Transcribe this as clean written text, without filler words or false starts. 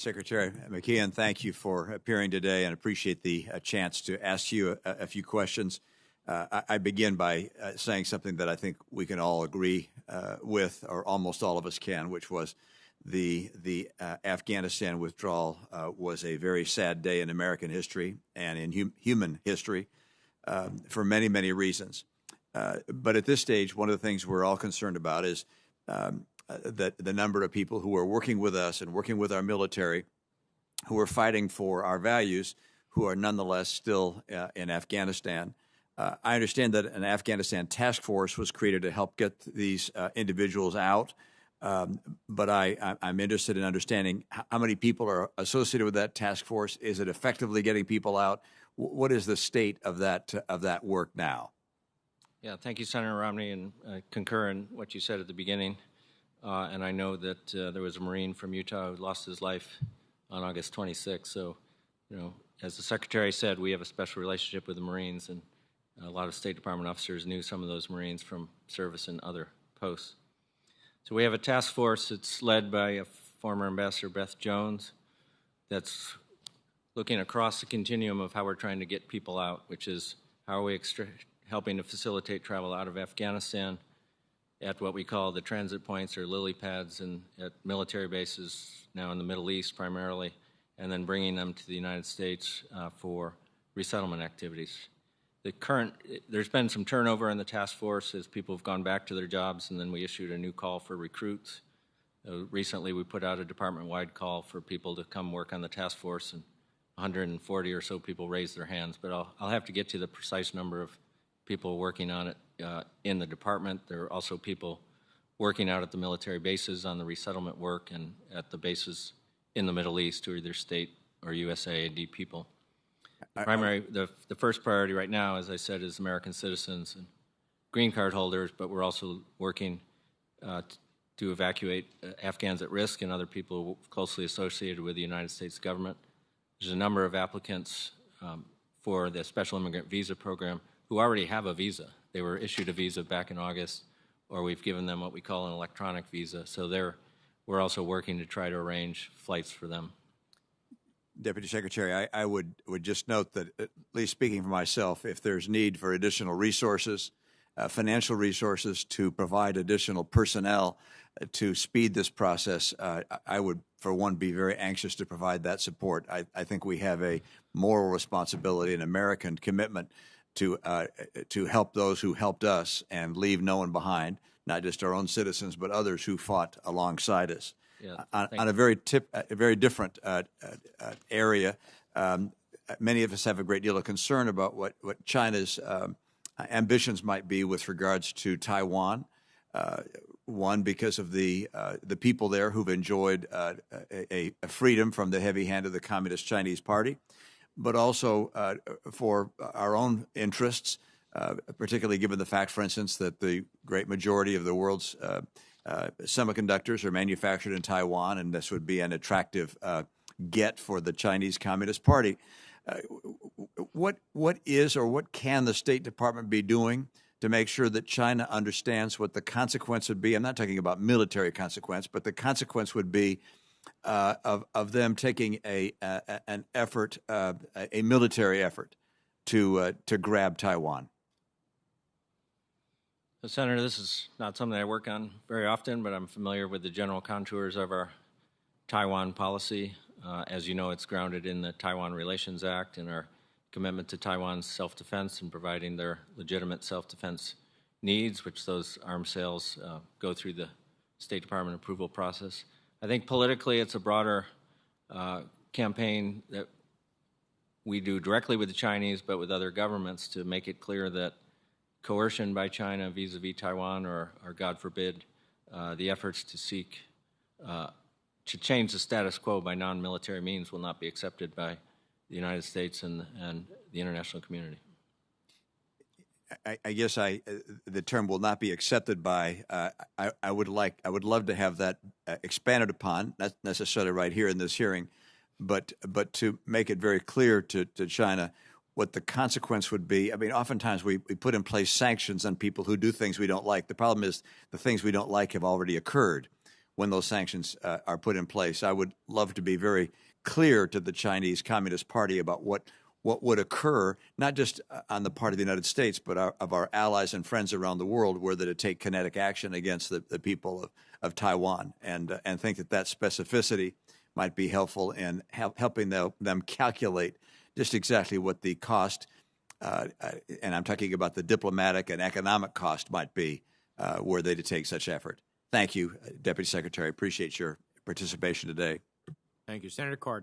Secretary McKeon, thank you for appearing today and appreciate the chance to ask you a few questions. I begin by saying something that I think we can all agree with, or almost all of us can, which was the Afghanistan withdrawal was a very sad day in American history and in human history for many, many reasons. But at this stage, one of the things we're all concerned about is that the number of people who are working with us and working with our military, who are fighting for our values, who are nonetheless still in Afghanistan. I understand that an Afghanistan task force was created to help get these individuals out, but I'm interested in understanding how many people are associated with that task force. Is it effectively getting people out? What is the state of that work now? Yeah, thank you, Senator Romney, and I concur in what you said at the beginning. And I know that there was a Marine from Utah who lost his life on August 26th. So, as the Secretary said, we have a special relationship with the Marines, and a lot of State Department officers knew some of those Marines from service in other posts. So we have a task force that's led by a former Ambassador Beth Jones that's looking across the continuum of how we're trying to get people out, which is how are we helping to facilitate travel out of Afghanistan at what we call the transit points or lily pads and at military bases now in the Middle East primarily, and then bringing them to the United States for resettlement activities. There's been some turnover in the task force as people have gone back to their jobs, and then we issued a new call for recruits. Recently we put out a department-wide call for people to come work on the task force, and 140 or so people raised their hands, but I'll have to get to the precise number of people working on it in the department. There are also people working out at the military bases on the resettlement work and at the bases in the Middle East who are either state or USAID people. The first priority right now, as I said, is American citizens and green card holders, but we're also working to evacuate Afghans at risk and other people closely associated with the United States government. There's a number of applicants for the Special Immigrant Visa Program who already have a visa. They were issued a visa back in August, or we've given them what we call an electronic visa. So we're also working to try to arrange flights for them. Deputy Secretary, I would just note that, at least speaking for myself, if there's need for additional resources, financial resources to provide additional personnel to speed this process, I would, for one, be very anxious to provide that support. I think we have a moral responsibility, an American commitment to help those who helped us and leave no one behind, not just our own citizens, but others who fought alongside us. Yeah, on a very different area, many of us have a great deal of concern about what China's ambitions might be with regards to Taiwan. One, because of the people there who've enjoyed a freedom from the heavy hand of the Communist Chinese Party, but also for our own interests, particularly given the fact, for instance, that the great majority of the world's semiconductors are manufactured in Taiwan, and this would be an attractive get for the Chinese Communist Party. What is or what can the State Department be doing to make sure that China understands what the consequence would be? I'm not talking about military consequence, but the consequence would be of them taking an effort, a military effort, to grab Taiwan. So, Senator, this is not something I work on very often, but I'm familiar with the general contours of our Taiwan policy. As you know, it's grounded in the Taiwan Relations Act and our commitment to Taiwan's self-defense and providing their legitimate self-defense needs, which those arms sales go through the State Department approval process. I think politically it's a broader campaign that we do directly with the Chinese, but with other governments to make it clear that coercion by China vis-a-vis Taiwan or God forbid, the efforts to seek to change the status quo by non-military means will not be accepted by the United States and the international community. I guess the term will not be accepted by. I would love to have that expanded upon, not necessarily right here in this hearing, but to make it very clear to China what the consequence would be. I mean, oftentimes we put in place sanctions on people who do things we don't like. The problem is the things we don't like have already occurred. when those sanctions are put in place. I would love to be very clear to the Chinese Communist Party about what would occur, not just on the part of the United States, but of our allies and friends around the world, were they to take kinetic action against the people of Taiwan, and think that specificity might be helpful in helping them calculate just exactly what the cost, and I'm talking about the diplomatic and economic cost, might be were they to take such effort. Thank you, Deputy Secretary. Appreciate your participation today. Thank you. Senator Cardin.